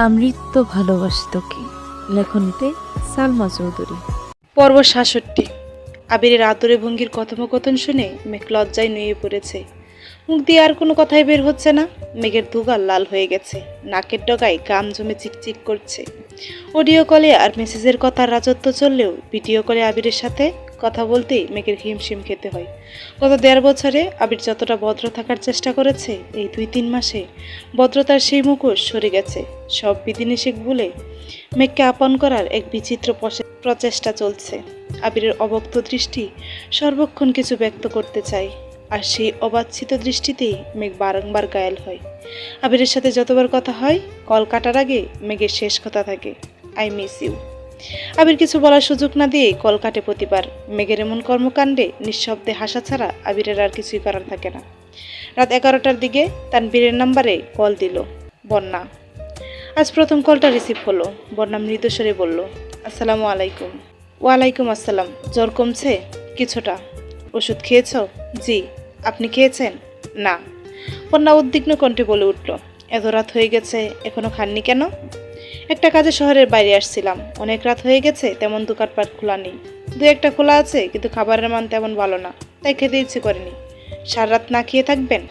আমৃত্য ভালোবাসি তোকে। লেখনীতে সালমা চৌধুরী। পর্ব ৬৭। আবিরের আদরে ভঙ্গির কথোপকথন শুনে মেঘ লজ্জায় নুয়ে পড়েছে। মুখ দিয়ে আর কোনো কথাই বের হচ্ছে না। মেঘের দুগাল লাল হয়ে গেছে, নাকের ডগায় গাম জমে চিকচিক করছে। অডিও কলে আর মেসেজের কথার রাজত্ব চললেও ভিডিও কলে আবিরের সাথে কথা বলতেই মেঘের হিমশিম খেতে হয়। গত ১.৫ বছরে আবির যতটা ভদ্র থাকার চেষ্টা করেছে, এই ২-৩ মাসে ভদ্রতার সেই মুখোশ সরে গেছে। সব বিধিনিষেধ ভুলে মেঘকে আপন করার এক বিচিত্র প্রচেষ্টা চলছে। আবিরের অবক্ত দৃষ্টি সর্বক্ষণ কিছু ব্যক্ত করতে চায়, আর সেই অবাঞ্ছিত দৃষ্টিতেই মেঘ বারংবার ঘায়েল হয়। আবিরের সাথে যতবার কথা হয়, কল কাটার আগে মেঘের শেষ কথা থাকে, আই মিস ইউ। আবির কিছু বলার সুযোগ না দিয়েই কল কাটে প্রতিবার। মেঘের এমন কর্মকাণ্ডে নিঃশব্দে হাসা ছাড়া আবিরের আর কিছুই করার থাকে না। রাত ১১টার দিকে তানবীরের নাম্বারে কল দিল বন্যা। আজ প্রথম কলটা রিসিভ হলো। বন্যা মৃদুস্বরে বলল, আসসালামু আলাইকুম। ওয়ালাইকুম আসসালাম। জ্বর কমছে? কিছুটা। ওষুধ খেয়েছ? জি। আপনি খেয়েছেন? না। বন্যা উদ্বিগ্ন কণ্ঠে বলে উঠল, এত রাত হয়ে গেছে, এখনো খাননি কেন? একটা কাজে শহরের বাইরে আসছিলাম, অনেক রাত হয়ে গেছে, তেমন দোকানপাট খোলা নেই। ২-১টা খোলা আছে, কিন্তু খাবারের মান তেমন ভালো না, তাই খেতে ইচ্ছে করেনি। সারা রাত না খেয়ে থাকবেন?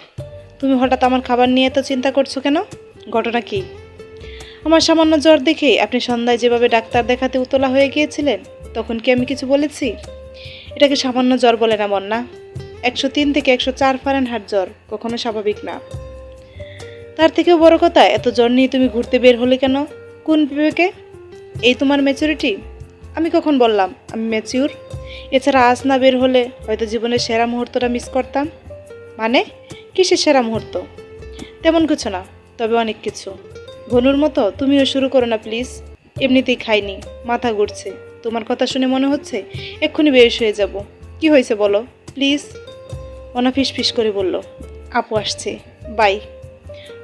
তুমি হঠাৎ আমার খাবার নিয়ে এত চিন্তা করছো কেন? ঘটনা কি? আমার সামান্য জ্বর দেখে আপনি সন্ধ্যায় যেভাবে ডাক্তার দেখাতে উতলা হয়ে গিয়েছিলেন, তখন কি আমি কিছু বলেছি? এটাকে সামান্য জ্বর বলে না বন্যা। ১০৩ থেকে ১০৪ ফারেনহাইট জ্বর কখনো স্বাভাবিক না। তার থেকেও বড় কথা, এত জ্বর নিয়ে তুমি ঘুরতে বের হলে কেন? কোন বিবেকে? এই তোমার ম্যাচুরিটি? আমি কখন বললাম আমি ম্যাচিউর? এছাড়া আজ না বের হলে হয়তো জীবনের সেরা মুহূর্তটা মিস করতাম। মানে কিসের সেরা মুহূর্ত? তেমন কিছু না, তবে অনেক কিছু। ভনুর মতো তুমিও শুরু করো না প্লিজ। এমনিতেই খাইনি, মাথা ঘুরছে। তোমার কথা শুনে মনে হচ্ছে এক্ষুনি বেশ হয়ে যাব। কি হয়েছে বলো প্লিজ? অনা ফিস করে বলল, আপু আসছে, বাই।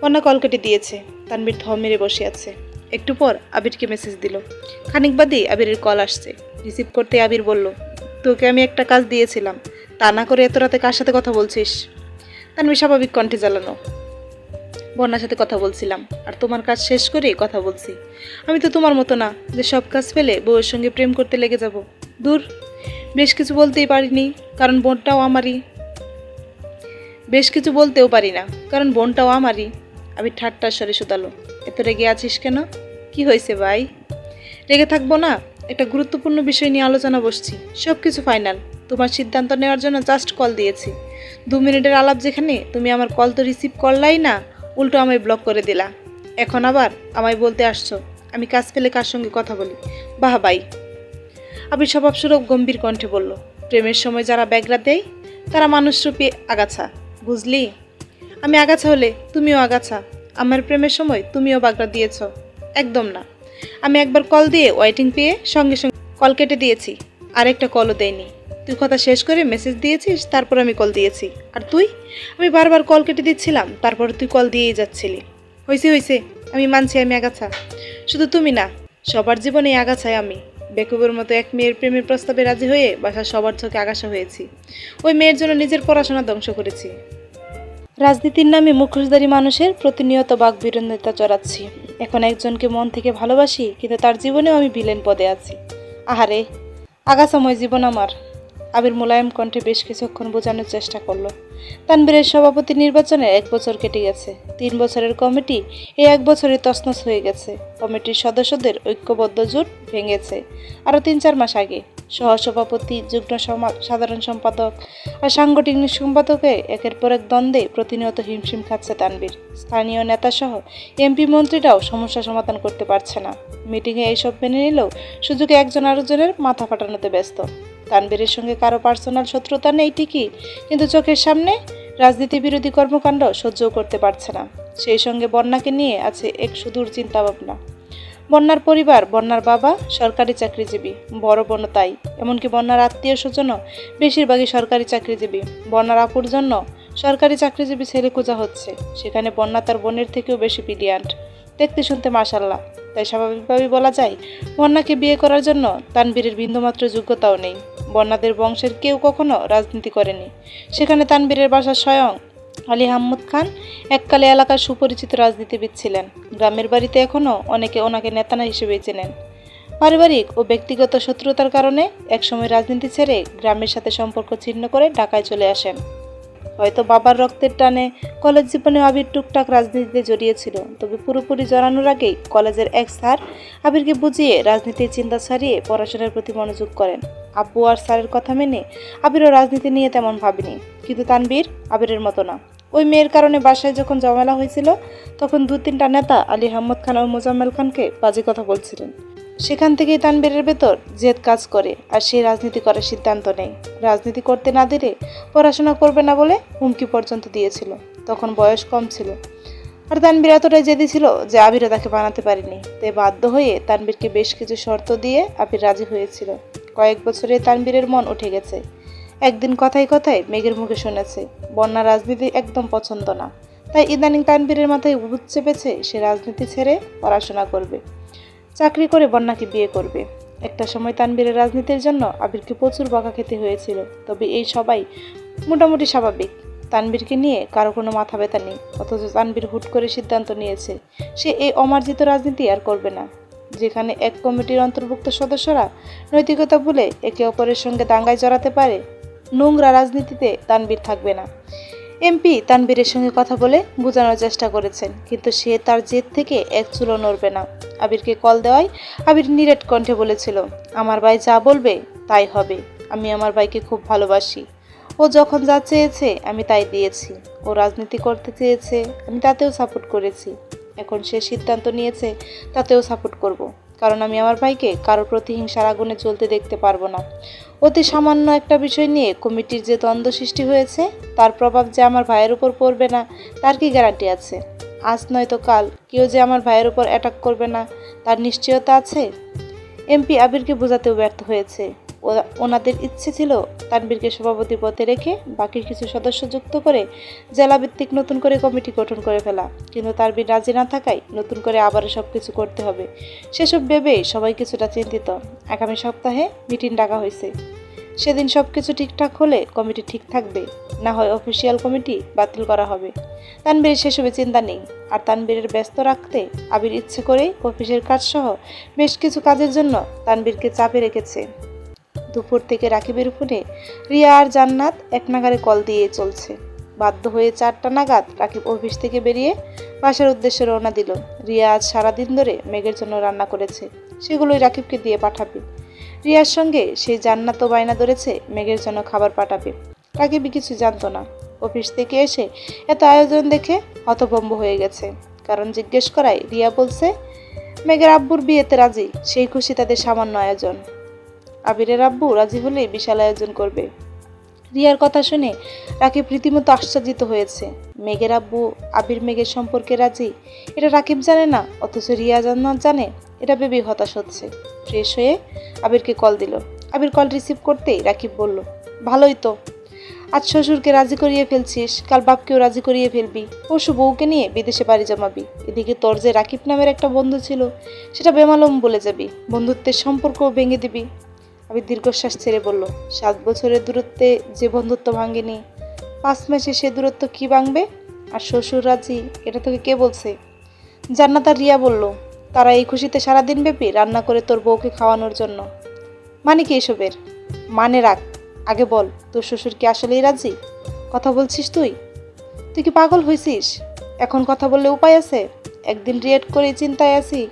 অনা কল কেটে দিয়েছে। তানবীর থম মেরে বসে আছে। একটু পর আবিরকে মেসেজ দিল। খানিক বাদেই আবিরের কল আসছে। রিসিভ করতে আবির বলল, তোকে আমি একটা কাজ দিয়েছিলাম, তা না করে এত রাতে কার সাথে কথা বলছিস? তানবীর স্বাভাবিক কণ্ঠে জ্বালানো, বন্যার সাথে কথা বলছিলাম, আর তোমার কাজ শেষ করে কথা বলছি। আমি তো তোমার মতো না যে সব কাজ ফেলে বউয়ের সঙ্গে প্রেম করতে লেগে যাব। দূর, বেশ কিছু বলতেও পারি না, কারণ বোনটাও আমারই। আমি ঠাট্টার স্বরে শুধালো, এত রেগে আছিস কেন? কি হয়েছে ভাই? রেগে থাকবো না, একটা গুরুত্বপূর্ণ বিষয় নিয়ে আলোচনা বসছি। সব কিছু ফাইনাল। তোমার সিদ্ধান্ত নেওয়ার জন্য জাস্ট কল দিয়েছি। ২ মিনিটের আলাপ, যেখানে তুমি আমার কল তো রিসিভ করলাই না, উল্টো আমায় ব্লক করে দিলা। এখন আবার আমায় বলতে আসছো আমি কাজ পেলে কার সঙ্গে কথা বলি? বাহ বাই। আবির স্বভাবস্বরূপ গম্ভীর কণ্ঠে বলল, প্রেমের সময় যারা ব্যাগরা দেয় তারা মানুষরূপী আগাছা, বুঝলি? আমি আগাছা হলে তুমিও আগাছা। আমার প্রেমের সময় তুমিও বাগড়া দিয়েছ? একদম না। আমি একবার কল দিয়ে ওয়েটিং পেয়ে সঙ্গে সঙ্গে কল কেটে দিয়েছি, আর একটা কলও দেয়নি। তুই কথা শেষ করে মেসেজ দিয়েছিস, তারপর আমি কল দিয়েছি। আর তুই? আমি বারবার কল কেটে দিচ্ছিলাম, তারপর তুই কল দিয়েই যাচ্ছিলি। হয়েছে, আমি মানছি আমি আগাছা। শুধু তুমি না, সবার জীবনেই আগাছায় আমি। বেকুবের মতো এক মেয়ের প্রেমের প্রস্তাবে রাজি হয়ে বাসার সবার চোখে আগাছা হয়েছি। ওই মেয়ের জন্য নিজের পড়াশোনা ধ্বংস করেছি। রাজনীতির নামে মুখোশধারী মানুষের প্রতিনিয়ত বাকবিতণ্ডা চড়াচ্ছি। এখন একজনকে মন থেকে ভালোবাসি, কিন্তু তার জীবনেও আমি ভিলেন পদে আছি। আহারে, আগাছাময় জীবন আমার। আবির মোলায়েম কণ্ঠে বেশ কিছুক্ষণ বোঝানোর চেষ্টা করলো। তানবীরের সভাপতি নির্বাচনে ১ বছর কেটে গেছে। ৩ বছরের কমিটি এই ১ বছরে তছনছ হয়ে গেছে। কমিটির সদস্যদের ঐক্যবদ্ধ জোট ভেঙেছে আরও ৩-৪ মাস আগে। সহসভাপতি, যুগ্ম সাধারণ সম্পাদক আর সাংগঠনিক সম্পাদকে একের পর এক দ্বন্দ্বে প্রতিনিয়ত হিমশিম খাচ্ছে তানবীর। স্থানীয় নেতাসহ এমপি মন্ত্রীরাও সমস্যা সমাধান করতে পারছে না। মিটিংয়ে এইসব মেনে নিলেও সুযোগে একজন আরেকজনের মাথা ফাটানোতে ব্যস্ত। তানবীরের সঙ্গে কারো পার্সোনাল শত্রুতা নেই ঠিকই, কিন্তু চোখের সামনে রাজনীতি বিরোধী কর্মকাণ্ড সহ্যও করতে পারছে না। সেই সঙ্গে বন্যাকে নিয়ে আছে এক সুদূর চিন্তাভাবনা। বন্যার পরিবার, বন্যার বাবা সরকারি চাকরিজীবী, বড় বোনও তাই। এমনকি বন্যার আত্মীয় স্বজনও বেশিরভাগই সরকারি চাকরিজীবী। বন্যার আপুর জন্য সরকারি চাকরিজীবী ছেলে খোঁজা হচ্ছে। সেখানে বন্যা তার বোনের থেকেও বেশি ব্রিলিয়ান্ট, দেখতে শুনতে মাশাআল্লাহ। তাই স্বাভাবিকভাবেই বলা যায়, বন্যাকে বিয়ে করার জন্য তানবীরের বিন্দুমাত্র যোগ্যতাও নেই। বন্যাদের বংশের কেউ কখনো রাজনীতি করেনি। সেখানে তানবীরের বাসা স্বয়ং আলী আহমদ খান এককালে এলাকার সুপরিচিত রাজনীতিবিদ ছিলেন। গ্রামের বাড়িতে এখনও অনেকে ওনাকে নেতা হিসেবেই চেনেন। পারিবারিক ও ব্যক্তিগত শত্রুতার কারণে একসময় রাজনীতি ছেড়ে গ্রামের সাথে সম্পর্ক ছিন্ন করে ঢাকায় চলে আসেন। হয়তো বাবার রক্তের টানে কলেজ জীবনে আবির টুকটাক রাজনীতিতে জড়িয়েছিল, তবে পুরোপুরি জড়ানোর আগেই কলেজের এক স্যার আবিরকে বুঝিয়ে রাজনীতির চিন্তা ছাড়িয়ে পড়াশোনার প্রতি মনোযোগ করেন। আব্বু আর স্যারের কথা মেনে আবিরও রাজনীতি নিয়ে তেমন ভাবেনি, কিন্তু তানবীর আবিরের মতো না। ওই মেয়ের কারণে বাসায় যখন ঝামেলা হয়েছিল, তখন 2-3টা নেতা আলী আহমদ খান ও মোজাম্মেল খানকে বাজে কথা বলছিলেন। সেখান থেকেই তানবীরের ভেতর জেদ কাজ করে আর সে রাজনীতি করার সিদ্ধান্ত নেয়। রাজনীতি করতে না দিলে পড়াশোনা করবে না বলে হুমকি পর্যন্ত দিয়েছিল। তখন বয়স কম ছিল, আর তানবীর এতটাই জেদি ছিল যে আবিরও তাকে বানাতে পারেনি। তাই বাধ্য হয়ে তানবীরকে বেশ কিছু শর্ত দিয়ে আবির রাজি হয়েছিল। কয়েক বছরে তানবীরের মন উঠে গেছে। একদিন কথায় কথায় মেঘের মুখে শুনেছে বন্যা রাজনীতি একদম পছন্দ না, তাই ইদানিং তানবীরের মাথায় ভূত চেপেছে সে রাজনীতি ছেড়ে পড়াশোনা করবে, চাকরি করে বন্যাকে বিয়ে করবে। একটা সময় তানবীরের রাজনীতির জন্য আবিরকে প্রচুর বকা খেতে হয়েছিল, তবে এই সবাই মোটামুটি স্বাভাবিক। তানবীরকে নিয়ে কারো কোনো মাথা ব্যথা নেই, অথচ তানবীর হুট করে সিদ্ধান্ত নিয়েছে সে এই অমার্জিত রাজনীতি আর করবে না, যেখানে এক কমিটির অন্তর্ভুক্ত সদস্যরা নৈতিকতা ভুলে একে অপরের সঙ্গে দাঙ্গায় জড়াতে পারে। নোংরা রাজনীতিতে তানবীর থাকবে না। এমপি তানবীরের সঙ্গে কথা বলে বোঝানোর চেষ্টা করেছেন, কিন্তু সে তার জেদ থেকে এক চুলও নড়বে না। আবিরকে কল দেওয়ায় আবির নিরেট কণ্ঠে বলেছিল, আমার ভাই যা বলবে তাই হবে। আমি আমার ভাইকে খুব ভালোবাসি। ও যখন যা চেয়েছে আমি তাই দিয়েছি। ও রাজনীতি করতে চেয়েছে, আমি তাতেও সাপোর্ট করেছি। এখন সে সিদ্ধান্ত নিয়েছে, তাতেও সাপোর্ট করব, কারণ আমি আমার ভাইকে কারো প্রতিহিংসার আগুনে জ্বলতে দেখতে পারবো না। অতি সামান্য একটা বিষয় নিয়ে কমিটির যে দ্বন্দ্ব সৃষ্টি হয়েছে, তার প্রভাব যে আমার ভাইয়ের উপর পড়বে না তার কি গ্যারান্টি আছে? আজ নয়তো কাল কেউ যে আমার ভাইয়ের উপর অ্যাটাক করবে না তার নিশ্চয়তা আছে? এমপি আবিরকে বোঝাতেও ব্যর্থ হয়েছে। ওনাদের ইচ্ছে ছিল তানবীরকে সভাপতি পদে রেখে বাকি কিছু সদস্য যুক্ত করে জেলাভিত্তিক নতুন করে কমিটি গঠন করে ফেলা, কিন্তু তানবীর রাজি না থাকায় নতুন করে আবারও সব কিছু করতে হবে। সেসব ভেবে সবাই কিছুটা চিন্তিত। আগামী সপ্তাহে মিটিং ডাকা হয়েছে। সেদিন সব কিছু ঠিকঠাক হলে কমিটি ঠিক থাকবে, না হয় অফিসিয়াল কমিটি বাতিল করা হবে। তানবীর সেসবে চিন্তা নেই, আর তানবীরের ব্যস্ত রাখতে আবির ইচ্ছে করেই অফিসের কাজ সহ বেশ কিছু কাজের জন্য তানবীরকে চাপে রেখেছে। দুপুর থেকে রাকিবের ফোনে রিয়া আর জান্নাত এক নাগারে কল দিয়ে চলছে। বাধ্য হয়ে 4টা নাগাদ রাকিব অফিস থেকে বেরিয়ে বাসার উদ্দেশ্যে রওনা দিল। রিয়া আজ সারাদিন ধরে মেঘের জন্য রান্না করেছে, সেগুলোই রাকিবকে দিয়ে পাঠাবে। রিয়ার সঙ্গে সেই জান্নাতও বায়না ধরেছে মেঘের জন্য খাবার পাঠাবে। রাকিবই কিছু জানতো না। অফিস থেকে এসে এত আয়োজন দেখে হতভম্ব হয়ে গেছে। কারণ জিজ্ঞেস করায় রিয়া বলছে মেঘের আব্বুর বিয়েতে রাজি, সেই খুশি তাদের সামান্য আয়োজন। আবিরের আব্বু রাজি হলেই বিশাল আয়োজন করবে। রিয়ার কথা শুনে রাকিব রীতিমতো আশ্চর্যিত হয়েছে। মেঘের আব্বু আবির মেঘের সম্পর্কে রাজি, এটা রাকিব জানে না, অথচ রিয়া জান্নাত জানে। এটা ভেবেই হতাশ হচ্ছে। ফ্রেশ হয়ে আবিরকে কল দিল। আবির কল রিসিভ করতেই রাকিব বলল, ভালোই তো, আজ শ্বশুরকে রাজি করিয়ে ফেলছিস, কাল বাপকেও রাজি করিয়ে ফেলবি, পরশু বউকে নিয়ে বিদেশে বাড়ি জমাবি। এদিকে তোর যে রাকিব নামের একটা বন্ধু ছিল, সেটা বেমালুম বলে যাবি, বন্ধুত্বের সম্পর্কও ভেঙে দিবি। আবির দীর্ঘশ্বাস ছেড়ে বলল, 7 বছরের দূরত্বে যে বন্ধুত্ব ভাঙেনি, 5 মাসে সে দূরত্ব কি ভাঙবে? আর শ্বশুর রাজি, এটা তোকে কে বলছে? জান্নাত আর রিয়া বলল, তারা এই খুশিতে সারাদিন ব্যাপী রান্না করে তোর বউকে খাওয়ানোর জন্য। মানে কি এসবের? মানে রাখ, আগে বল তোর শ্বশুর কি আসলেই রাজি? কথা বলছিস তুই? তুই কি পাগল হয়েছিস? এখন কথা বললে উপায় আছে? একদিন রিয়েক্ট করে চিন্তায় আছি,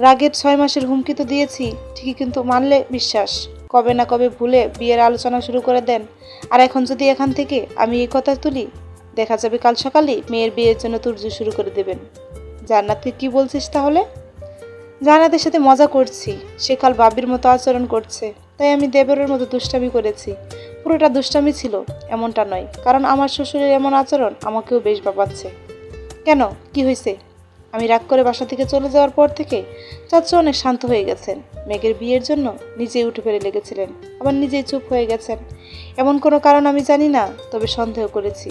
রাগের 6 মাসের হুমকি তো দিয়েছি ঠিকই, কিন্তু মানলে বিশ্বাস, কবে না কবে ভুলে বিয়ের আলোচনা শুরু করে দেন। আর এখন যদি এখান থেকে আমি এই কথা তুলি, দেখা যাবে কাল সকালেই মেয়ের বিয়ের জন্য তোড়জোড় শুরু করে দেবেন। জান্নাতকে কি বলছিস তাহলে? জান্নাতের সাথে মজা করছি, সে কাল বাবির মতো আচরণ করছে, তাই আমি দেবরের মতো দুষ্টামি করেছি। পুরোটা দুষ্টামি ছিল এমনটা নয়, কারণ আমার শ্বশুরের এমন আচরণ আমাকেও বেশ ভাবাচ্ছে। কেন, কি হয়েছে? আমি রাগ করে বাসা থেকে চলে যাওয়ার পর থেকে চাচু অনেক শান্ত হয়ে গেছেন। মেঘের বিয়ের জন্য নিজেই উঠে ফেলে লেগেছিলেন, আবার নিজেই চুপ হয়ে গেছেন। এমন কোনো কারণ আমি জানি না, তবে সন্দেহ করেছি।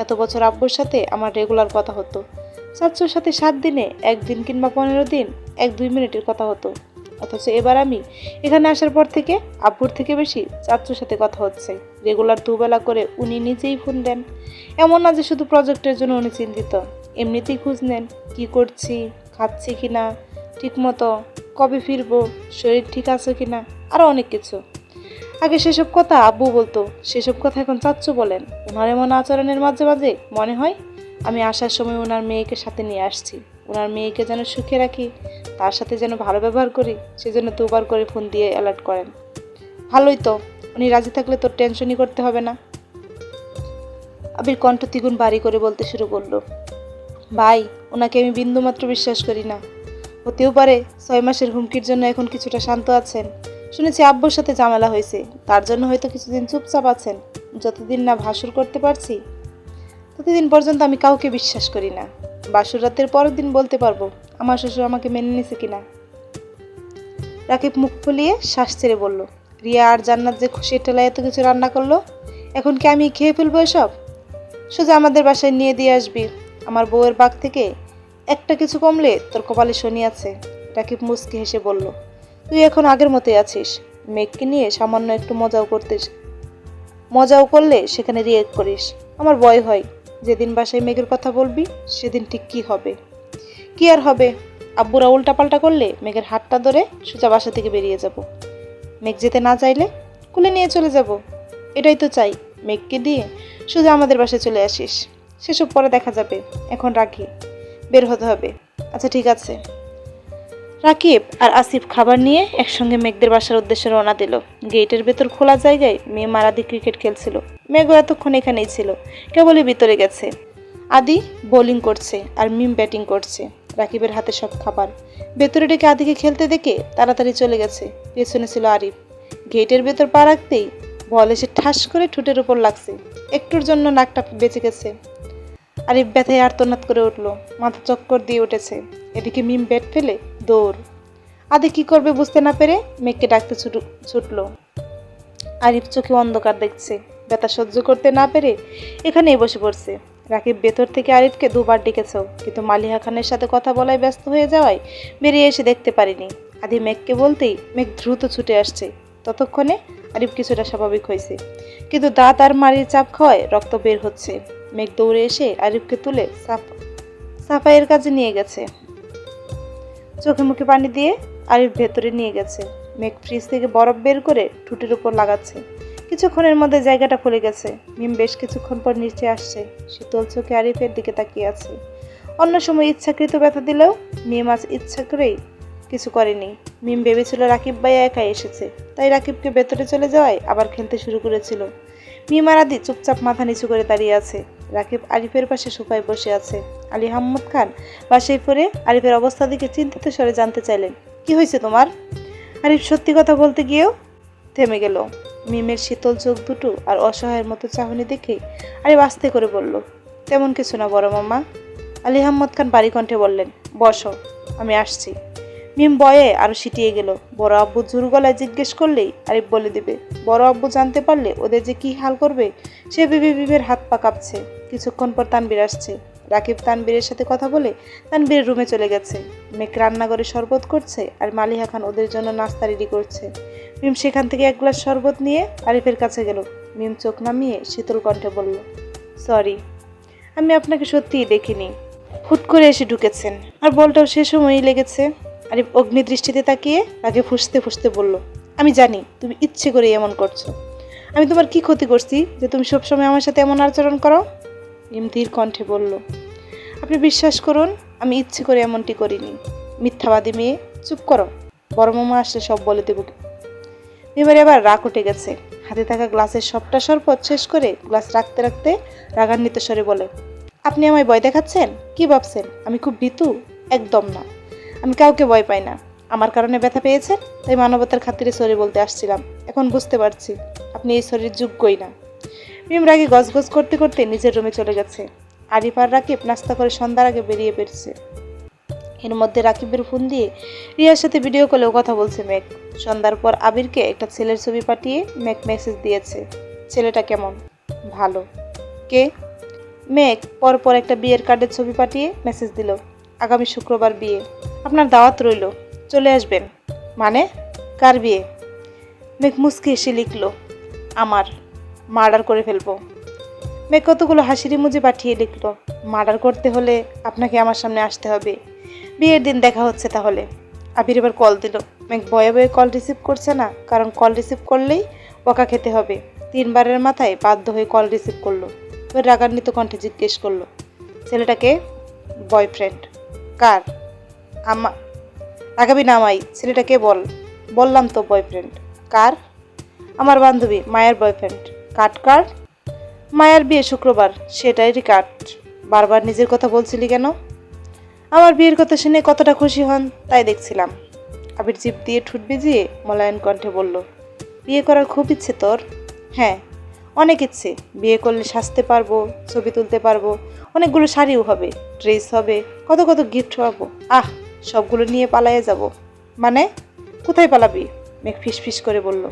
এত বছর আব্বুর সাথে আমার রেগুলার কথা হতো, চাচুর সাথে 7 দিনে 1 দিন কিংবা 15 দিন 1-2 মিনিটের কথা হতো। অথচ এবার আমি এখানে আসার পর থেকে আব্বুর থেকে বেশি চাচ্চুর সাথে কথা হচ্ছে। রেগুলার দুবেলা করে উনি নিজেই ফোন দেন। এমন না যে শুধু প্রজেক্টের জন্য উনি চিন্তিত, এমনিতেই খোঁজ নেন কি করছি, খাচ্ছি কিনা ঠিকমতো, কবে ফিরবো, শরীর ঠিক আছে কিনা, আরও অনেক কিছু। আগে সেসব কথা আব্বু বলতো, সেসব কথা এখন চাচ্চু বলেন। ওনার এমন আচরণের মাঝে মাঝে মনে হয় আমি আসার সময় ওনার মেয়েকে সাথে নিয়ে আসছি। ওনার মেয়েকে যেন সুখে রাখি, তার সাথে যেন ভালো ব্যবহার করি, সেজন্য দুবার করে ফোন দিয়ে অ্যালার্ট করেন। ভালোই তো, উনি রাজি থাকলে তোর টেনশনই করতে হবে না। আবির কণ্ঠ দ্বিগুণ ভারী করে বলতে শুরু করলো, ভাই, ওনাকে আমি বিন্দুমাত্র বিশ্বাস করি না। হতেও পারে 6 মাসের হুমকির জন্য এখন কিছুটা শান্ত আছেন। শুনেছি আব্বুর সাথে ঝামেলা হয়েছে, তার জন্য হয়তো কিছুদিন চুপচাপ আছেন। যতদিন না ভাসুর করতে পারছি ততদিন পর্যন্ত আমি কাউকে বিশ্বাস করি না। বাসুর রাতের পরের দিন বলতে পারবো আমার শ্বশুর আমাকে মেনে নিছে কিনা। রাকিব মুখ ফুলিয়ে শ্বাস ছেড়ে বলল, রিয়া আর জান্নাত যে খুশির ঠেলায় এত কিছু রান্না করলো, এখন কি আমি খেয়ে ফেলবো এসব? সোজা আমাদের বাসায় নিয়ে দিয়ে আসবি। আমার বউয়ের বাগ থেকে একটা কিছু কমলে তোর কপালে শনি আছে। রাকিব মুচকি হেসে বলল, তুই এখন আগের মতোই আছিস। মেঘকে নিয়ে সামান্য একটু মজাও করলে সেখানে রিয়েক্ট করিস। আমার ভয় হয় যেদিন বাসায় মেঘের কথা বলবি সেদিন ঠিক কি হবে। কি আর হবে, আব্বুরা উল্টাপাল্টা করলে মেঘের হাতটা ধরে সোজা বাসা থেকে বেরিয়ে যাব। মেঘ যেতে না চাইলে কুলে নিয়ে চলে যাব। এটাই তো চাই, মেঘকে দিয়ে সোজা আমাদের বাসায় চলে আসিস। সেসব পরে দেখা যাবে, এখন রাখি, বের হতে হবে। আচ্ছা ঠিক আছে। রাকিব আর আসিফ খাবার নিয়ে একসঙ্গে মেঘদের বাসার উদ্দেশ্যে রওনা দিল। গেটের ভেতর খোলা জায়গায় মেয়ে মারাদি ক্রিকেট খেলছিল। মেঘও এতক্ষণ এখানেই ছিল, কেবলই ভিতরে গেছে। আদি বোলিং করছে আর মিম ব্যাটিং করছে। রাকিবের হাতে সব খাবার। ভেতরে ডেকে আদিকে খেলতে দেখে তাড়াতাড়ি চলে গেছে। পেছনে ছিল আরিফ। গেটের ভেতর পা রাখতেই বল এসে ঠাস করে ঠোঁটের উপর লাগছে। একটুর জন্য নাকটা বেঁচে গেছে। আরিফ ব্যথায় আর্তনাদ করে উঠল, মাথা চক্কর দিয়ে উঠেছে। এদিকে মিম ব্যাট ফেলে দৌড়। আদি কি করবে বুঝতে না পেরে মেঘকে ডাকতে ছুটল। আরিফ চোখে অন্ধকার দেখছে, ব্যথা সহ্য করতে না পেরে এখানেই বসে পড়ছে। রাকিব ভেতর থেকে আরিফকে দুবার ডেকেছেও, কিন্তু মালিহা খানের সাথে কথা বলায় ব্যস্ত হয়ে যাওয়ায় বেরিয়ে এসে দেখতে পারিনি। আদি মেঘকে বলতেই মেঘ দ্রুত ছুটে আসছে। ততক্ষণে আরিফ কিছুটা স্বাভাবিক হয়েছে, কিন্তু দাঁত আর মাড়ির চাপ খাওয়ায় রক্ত বের হচ্ছে। মেঘ দৌড়ে এসে আরিফকে তুলে সাফাইয়ের কাজে নিয়ে গেছে। চোখে মুখে পানি দিয়ে আরিফ ভেতরে নিয়ে গেছে। মেঘ ফ্রিজ থেকে বরফ বের করে ঠোঁটের উপর লাগাচ্ছে। কিছুক্ষণের মধ্যে জায়গাটা খুলে গেছে। মিম বেশ কিছুক্ষণ পর নিচে আসছে, শীতল চোখে আরিফের দিকে তাকিয়ে আছে। অন্য সময় ইচ্ছাকৃত ব্যথা দিলেও মিম আজ ইচ্ছা করেই কিছু করেনি। মিম ভেবেছিল রাকিব ভাইয়া একাই এসেছে, তাই রাকিবকে ভেতরে চলে যাওয়ায় আবার খেলতে শুরু করেছিল। মিম আর আদি চুপচাপ মাথা নিচু করে দাঁড়িয়ে আছে। রাকিব আরিফের পাশে সোফায় বসে আছে। আলী আহমদ খান বাসায় ফিরে আরিফের অবস্থা দিকে চিন্তিত স্বরে জানতে চাইলেন, কি হয়েছে তোমার? আরিফ সত্যি কথা বলতে গিয়েও থেমে গেল। মিমের শীতল চোখ দুটো আর অসহায়ের মতো চাহনি দেখে আরিফ আস্তে করে বলল, তেমন কিছু না বড় মামা। আলী আহমদ খান বাড়ি কণ্ঠে বললেন, বসো, আমি আসছি। মিম বয়ে আরো সিটিয়ে গেল। বড় আব্বু জোর গলায় জিজ্ঞেস করলেই আরিফ বলে দিবে। বড় আব্বু জানতে পারলে ওদের যে কি হাল করবে সে ভেবে মিমের হাত পা কাঁপছে। কিছুক্ষণ পর তানবীর আসছে। রাকিব তানবীরের সাথে কথা বলে তানবীরের রুমে চলে গেছে। মেঘ রান্নাঘরে শরবত করছে আর মালিহা খান ওদের জন্য নাস্তা রেডি করছে। মিম সেখান থেকে এক গ্লাস শরবত নিয়ে আরিফের কাছে গেল। মিম চোখ নামিয়ে শীতল কণ্ঠে বলল, সরি, আমি আপনাকে সত্যিই দেখিনি। হুট করে এসে ঢুকেছেন আর বলটাও সে সময়ই লেগেছে। আরিফ অগ্নিদৃষ্টিতে তাকিয়ে তাকে ফুঁসতে ফুঁসতে বলল, আমি জানি তুমি ইচ্ছে করে এমন করছো। আমি তোমার কি ক্ষতি করছি যে তুমি সবসময় আমার সাথে এমন আচরণ করো? মিম ধীর কণ্ঠে বলল, আপনি বিশ্বাস করুন, আমি ইচ্ছে করে এমনটি করিনি। মিথ্যাবাদী মেয়ে, চুপ করো, বড় মামা আসলে সব বলে দেব। মিমের এবার রাগ উঠে গেছে। হাতে থাকা গ্লাসের সবটা শরবত শেষ করে গ্লাস রাখতে রাখতে রাগান্বিত স্বরে বলে, আপনি আমায় ভয় দেখাচ্ছেন? কি ভাবছেন আমি খুব ভীতু? একদম না, আমি কাউকে ভয় পাই না। আমার কারণে ব্যথা পেয়েছেন, তাই মানবতার খাতিরে সরি বলতে আসছিলাম। এখন বুঝতে পারছি আপনি এই শরীর যোগ্যই না। মিম রাগে গজগজ করতে করতে নিজের রুমে চলে গেছে। আরিফ আর রাকিব নাস্তা করে সন্ধ্যার আগে বেরিয়ে পেরেছে। এর মধ্যে রাকিবের ফোন দিয়ে রিয়ার সাথে ভিডিও কলেও কথা বলছে মেঘ। সন্ধ্যার পর আবিরকে একটা ছেলের ছবি পাঠিয়ে মেঘ মেসেজ দিয়েছে, ছেলেটা কেমন? ভালো। কে? মেঘ পরপর একটা বিয়ের কার্ডের ছবি পাঠিয়ে মেসেজ দিল, আগামী শুক্রবার বিয়ে, আপনার দাওয়াত রইল, চলে আসবেন। মানে কার বিয়ে? মেঘ মুচকি এসে লিখলো, আমার। মার্ডার করে ফেলবো। মেঘ কতগুলো হাসির ইমোজি পাঠিয়ে লিখলো, মার্ডার করতে হলে আপনাকে আমার সামনে আসতে হবে। বিয়ের দিন দেখা হচ্ছে তাহলে। আবির এবার কল দিল। মেঘ ভয়ে ভয়ে কল রিসিভ করছে না, কারণ কল রিসিভ করলেই বকা খেতে হবে। 3বারের মাথায় বাধ্য হয়ে কল রিসিভ করলো। ওই রাগান্বিত কণ্ঠে জিজ্ঞেস করলো, ছেলেটাকে? বয়ফ্রেন্ড। কার? আমা রাগাবি না আমায়, ছেলেটাকে বল। বললাম তো বয়ফ্রেন্ড। কার? আমার বান্ধবী মায়ের বয়ফ্রেন্ড। কাট কার? মায়ের বিয়ে শুক্রবার, সেটাই কাট। বারবার নিজের কথা বলছিলি কেন? আমার বিয়ের কথা শুনে কতটা খুশি হন তাই দেখছিলাম। আবির জিভ দিয়ে ঠোঁট ভিজিয়ে মলায়ন কণ্ঠে বলল, বিয়ে করার খুব ইচ্ছে তোর? হ্যাঁ, অনেক ইচ্ছে। বিয়ে করলে সাজতে পারবো, ছবি তুলতে পারবো, অনেকগুলো শাড়িও হবে, ড্রেস হবে, কত কত গিফট পাবো। সবগুলো নিয়ে পালাইয়ে যাব। মানে? কোথায় পালাবি? মেঘ ফিস করে বলল,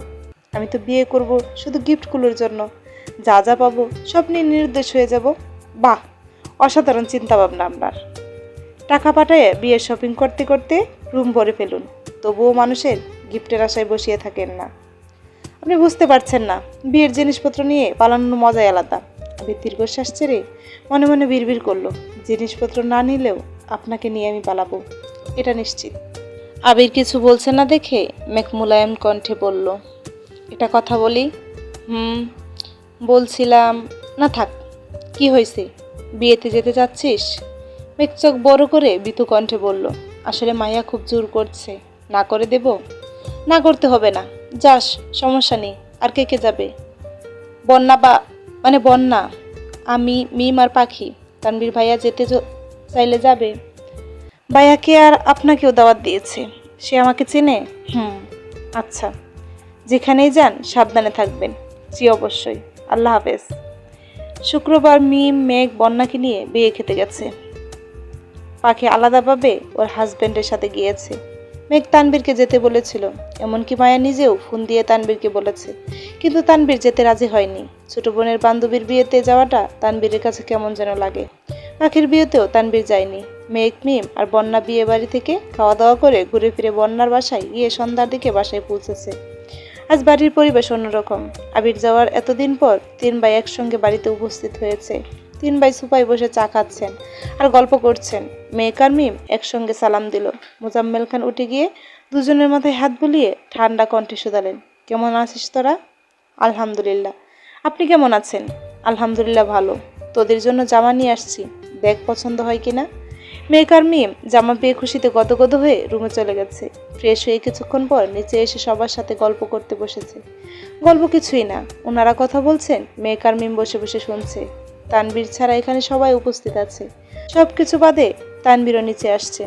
আমি তো বিয়ে করব শুধু গিফটগুলোর জন্য। যা যা পাবো সব নিয়ে নিরুদ্দেশ হয়ে যাব। বাহ, অসাধারণ চিন্তা ভাবনা আপনার। টাকা পাঠায় বিয়ের শপিং করতে করতে রুম ভরে ফেলুন, তবুও মানুষের গিফটের আশায় বসিয়ে থাকেন না। আপনি বুঝতে পারছেন না, বিয়ের জিনিসপত্র নিয়ে পালানোর মজাই আলাদা। আবির দীর্ঘশ্বাস ছেড়ে মনে মনে বিড়বিড় করলো, জিনিসপত্র না নিলেও আপনাকে নিয়ে আমি পালাবো, এটা নিশ্চিত। আবির কিছু বলছে না দেখে মেঘ মুলায়ম কণ্ঠে বলল, এটা কথা বলি? বলছিলাম। না থাক, কি হয়েছে? বিয়েতে যেতে চাচ্ছিস? মেঘ চোখ বড় করে বিতু কণ্ঠে বলল, আসলে মাইয়া খুব জোর করছে। না করে দেব? না করতে হবে না, যাস, সমস্যা নেই। আর কে কে যাবে? বন্যা, আমি, মিম আর পাখি। তানবীর ভাইয়া যেতে চাইলে যাবে। ভাইয়াকে আর আপনাকেও দাওয়াত দিয়েছে। সে আমাকে চেনে? আচ্ছা, যেখানেই যান সাবধানে থাকবেন। জি অবশ্যই, আল্লাহ হাফেজ। শুক্রবার মিম মেঘ বন্যাকে নিয়ে বিয়ে খেতে গেছে। পাখি আলাদাভাবে ওর হাজব্যান্ডের সাথে গিয়েছে। মেঘ তানবীরকে যেতে বলেছিল, এমনকি মায়া নিজেও ফোন দিয়ে তানবীরকে বলেছে, কিন্তু তানবীর যেতে রাজি হয়নি। ছোট বোনের বান্ধবীর বিয়েতে যাওয়াটা তানবীরের কাছে কেমন যেন লাগে। পাখির বিয়েতেও তানবীর যায়নি। মেঘ, মিম আর বন্যা বিয়ে বাড়ি থেকে খাওয়া দাওয়া করে ঘুরে ফিরে বন্যার বাসায় গিয়ে সন্ধ্যার দিকে বাসায় পৌঁছেছে। আজ বাড়ির পরিবেশ অন্যরকম। আবির যাওয়ার এতদিন পর 3 ভাই একসঙ্গে বাড়িতে উপস্থিত হয়েছে। 3 ভাই সোফায় বসে চা খাচ্ছেন আর গল্প করছেন। মেঘ আর মিম একসঙ্গে সালাম দিল। মোজাম্মেল খান উঠে গিয়ে দুজনের মাথায় হাত বুলিয়ে ঠান্ডা কণ্ঠে শুধালেন, কেমন আছিস তোরা? আলহামদুলিল্লাহ। আপনি কেমন আছেন? আলহামদুলিল্লাহ ভালো। তোদের জন্য জামা নিয়ে আসছি, দেখ পছন্দ হয় কিনা। মেঘ আর মিম জামা পেয়ে খুশিতে গদগদ হয়ে রুমে চলে গেছে। ফ্রেশ হয়ে কিছুক্ষণ পর নিচে এসে সবার সাথে গল্প করতে বসেছে। গল্প কিছুই না, ওনারা কথা বলছেন, মেঘ আর মিম বসে বসে শুনছে। তানবীর ছাড়া এখানে সবাই উপস্থিত আছে। সব কিছু বাদে তানবীরও নিচে আসছে।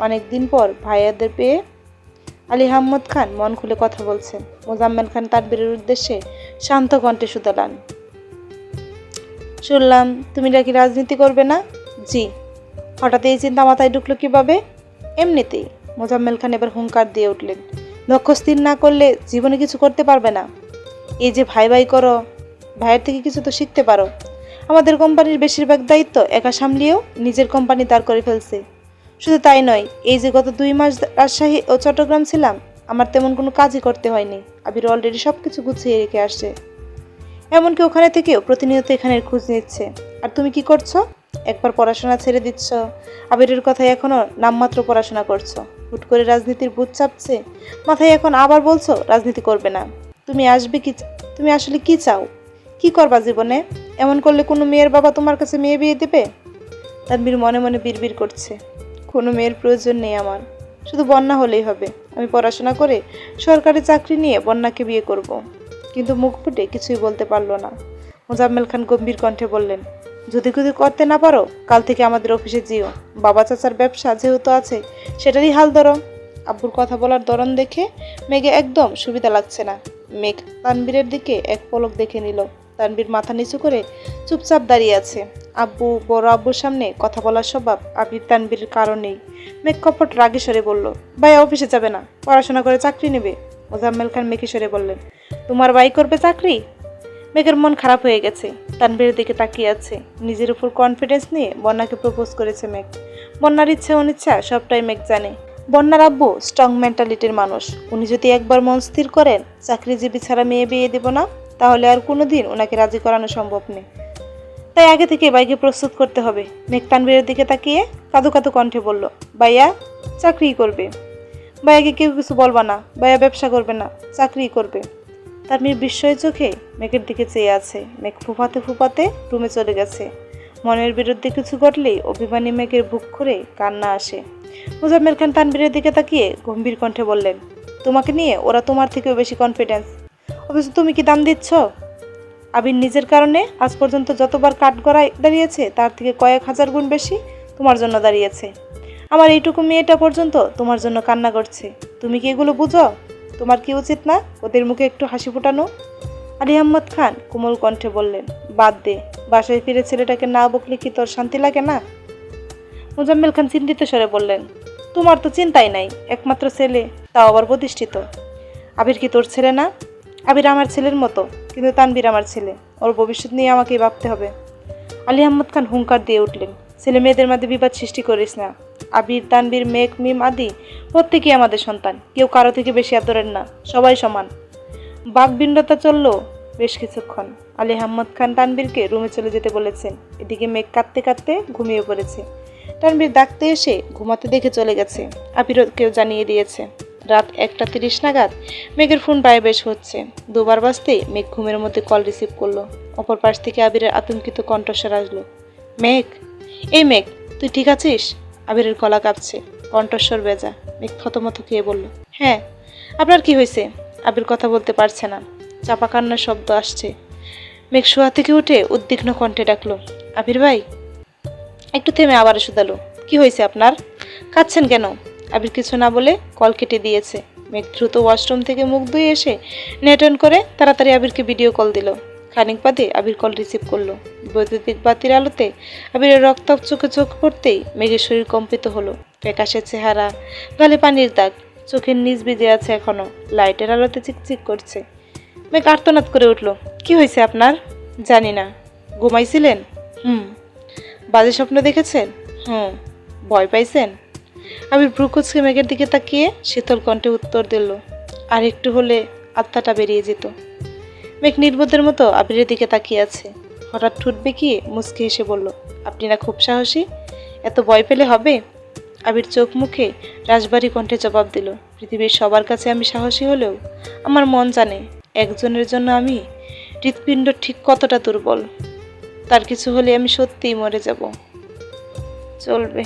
অনেকদিন পর ভাইয়াদের পেয়ে আলী আহমদ খান মন খুলে কথা বলছেন। মোজাম্মেল খান তানবীরের উদ্দেশ্যে শান্ত কণ্ঠে শুধালেন, শুনলাম তুমি নাকি রাজনীতি করবে না? জি। হঠাৎ এই চিন্তা মাথায় ঢুকলো কিভাবে? এমনিতেই। মোজাম্মেল খান এবার হুঙ্কার দিয়ে উঠলেন, লক্ষ্য স্থির না করলে জীবনে কিছু করতে পারবে না। এই যে ভাই ভাই করো, ভাইয়ের থেকে কিছু তো শিখতে পারো। আমাদের কোম্পানির বেশিরভাগ দায়িত্ব একা সামলিয়েও নিজের কোম্পানি দাঁড় করে ফেলছে। শুধু তাই নয়, এই যে গত 2 মাস রাজশাহী ও চট্টগ্রাম ছিলাম, আমার তেমন কোনো কাজই করতে হয়নি। আবির অলরেডি সব কিছু গুছিয়ে রেখে আসছে। এমনকি ওখানে থেকেও প্রতিনিয়ত এখানের খোঁজ নিচ্ছে। আর তুমি কি করছো? একবার পড়াশোনা ছেড়ে দিচ্ছ, আবিরের কথায় এখনো নামমাত্র পড়াশোনা করছো। হুট করে রাজনীতির ভূত চাপছে মাথায়, এখন আবার বলছো রাজনীতি করবে না। তুমি আসলে কি চাও? কি করবা জীবনে? এমন করলে কোনো মেয়ের বাবা তোমার কাছে মেয়ে বিয়ে দেবে? তানবীর মনে মনে বিড়বিড় করছে, কোনো মেয়ের প্রয়োজন নেই আমার, শুধু বন্যা হলেই হবে। আমি পড়াশোনা করে সরকারি চাকরি নিয়ে বন্যাকে বিয়ে করব। কিন্তু মুখ ফুটে কিছুই বলতে পারলো না। মোজাম্মেল খান গম্ভীর কণ্ঠে বললেন, যদি কিছু করতে না পারো, কাল থেকে আমাদের অফিসে যেও। বাবা চাচার ব্যবসা যেহেতু আছে, সেটারই হাল ধরো। আব্বুর কথা বলার ধরন দেখে মেঘে একদম সুবিধা লাগছে না। মেঘ তানবীরের দিকে এক পলক দেখে নিল। তানবীর মাথা নিচু করে চুপচাপ দাঁড়িয়ে আছে। বড় আব্বুর সামনে কথা বলার স্বভাব আবির তানবীরের কারণেই। মেঘ কপট রাগে সরে বলল, ভাইয়া অফিসে যাবে না, পড়াশোনা করে চাকরি নেবে। মোজাম্মেল খান মেঘে সরে বললেন, তোমার ভাই করবে চাকরি? মেঘের মন খারাপ হয়ে গেছে। তানবীরের দিকে তাকিয়ে আছে। নিজের উপর কনফিডেন্স নিয়ে বন্যাকে প্রপোজ করেছে মেঘ। বন্যার ইচ্ছা অনিচ্ছা সবটাই মেঘ জানে। বন্যার আব্বু স্ট্রং মেন্টালিটির মানুষ। উনি যদি একবার মন স্থির করেন চাকরিজীবী ছাড়া মেয়ে বিয়ে দেব না, তাহলে আর কোনোদিন ওনাকে রাজি করানো সম্ভব নেই। তাই আগে থেকে বাইকে প্রস্তুত করতে হবে। মেঘ তানবীরের দিকে তাকিয়ে কাঁদো কাঁদো কণ্ঠে বলল, ভাইয়া চাকরিই করবে। ভাইয়াকে কেউ কিছু বলবা না, ভাইয়া ব্যবসা করবে না, চাকরিই করবে। তানবীর বিস্ময় চোখে মেঘের দিকে চেয়ে আছে। মেঘ ফুপাতে ফুপাতে রুমে চলে গেছে। মনের বিরুদ্ধে কিছু ঘটলেই অভিমানী মেঘের বুক করে কান্না আসে। মুজাম্মেল খান তানবীরের দিকে তাকিয়ে গম্ভীর কণ্ঠে বললেন, তোমাকে নিয়ে ওরা তোমার থেকেও বেশি কনফিডেন্স, অথচ তুমি কি দাম দিচ্ছ? আবির নিজের কারণে আজ পর্যন্ত যতবার কাঠগড়ায় দাঁড়িয়েছে তার থেকে কয়েক হাজার গুণ বেশি তোমার জন্য দাঁড়িয়েছে। আমার এইটুকু মেয়েটা পর্যন্ত তোমার জন্য কান্না করছে। তুমি কি এগুলো বুঝো? তোমার কি উচিত না ওদের মুখে একটু হাসি ফোটানো? আলী আহমদ খান কোমল কণ্ঠে বললেন, বাদ দে, বাসায় ফিরে ছেলেটাকে না বকলে কি তোর শান্তি লাগে না? মুজাম্মেল খান চিন্তিত স্বরে বললেন, তোমার তো চিন্তাই নাই, একমাত্র ছেলে, তাও আবার প্রতিষ্ঠিত। আবির কি তোর ছেলে না? আবির আমার ছেলের মতো, কিন্তু তানবীর আমার ছেলে, ওর ভবিষ্যৎ নিয়ে আমাকেই ভাবতে হবে। আলী আহমদ খান হুঙ্কার দিয়ে উঠলেন, ছেলে মেয়েদের মধ্যে বিবাদ সৃষ্টি করিস না। আবির, তানবীর, মেঘ, মিম আদি প্রত্যেকেই আমাদের সন্তান, কেউ কারো থেকে বেশি আদরের না, সবাই সমান। বাকবিন্ডতা চলল বেশ কিছুক্ষণ। আলী আহমদ খান তানবীরকে রুমে চলে যেতে বলেছেন। এদিকে মেঘ কাঁদতে কাঁদতে ঘুমিয়ে পড়েছে। তানবীর ডাকতে এসে ঘুমাতে দেখে চলে গেছে। আবিরও কেউ জানিয়ে দিয়েছে। রাত 1:30 নাগাদ মেঘের ফোন বেশ হচ্ছে। দুবার বাজতেই মেঘ ঘুমের মধ্যে কল রিসিভ করলো। অপর পাশ থেকে আবিরের আতঙ্কিত কণ্ঠস্বর আসলো, মেঘ, এই মেঘ, তুই ঠিক আছিস? আবিরের গলা কাঁপছে, কণ্ঠস্বর বেজা। মেঘ থতমত খেয়ে বলল, হ্যাঁ, আপনার কি হয়েছে? আবির কথা বলতে পারছে না, চাপা কান্নার শব্দ আসছে। মেঘ শোয়া থেকে উঠে উদ্বিগ্ন কণ্ঠে ডাকলো, আবির ভাই। একটু থেমে আবার শুধালো, কি হয়েছে আপনার? কাঁদছেন কেন? আবির কিছু না বলে কল কেটে দিয়েছে। মেঘ দ্রুত ওয়াশরুম থেকে মুখ ধুয়ে এসে নেট অন করে তাড়াতাড়ি আবিরকে ভিডিও কল দিল। খানিক বাদে আবির কল রিসিভ করলো। বৈদ্যুতিক বাতির আলোতে আবিরের রক্ত চোখে চোখ পড়তেই মেঘের শরীর কম্পিত হলো। ফ্যাকাশে চেহারা, গালে পানির দাগ, চোখের নিচ ভিজে আছে এখনো, লাইটের আলোতে চিকচিক করছে। মেঘ আর্তনাদ করে উঠল, কি হয়েছে আপনার? জানি না। ঘুমাইছিলেন? বাজে স্বপ্ন দেখেছেন? ভয় পাইছেন? আবির ভ্রু কুঁচকে মেঘের দিকে তাকিয়ে শীতল কণ্ঠে উত্তর দিল, আর একটু হলে আত্মাটা বেরিয়ে যেত। মেঘ নির্বোধের মতো আবিরের দিকে তাকিয়ে আছে। হঠাৎ ঠোঁট বেঁকিয়ে মুচকি হেসে বলল, আপনি না খুব সাহসী, এত ভয় পেলে হবে? আবির চোখ মুখে রাশভারী কণ্ঠে জবাব দিল, পৃথিবীর সবার কাছে আমি সাহসী হলেও আমার মন জানে একজনের জন্য আমি হৃৎপিণ্ড ঠিক কতটা দুর্বল। তার কিছু হলে আমি সত্যিই মরে যাব। চলবে।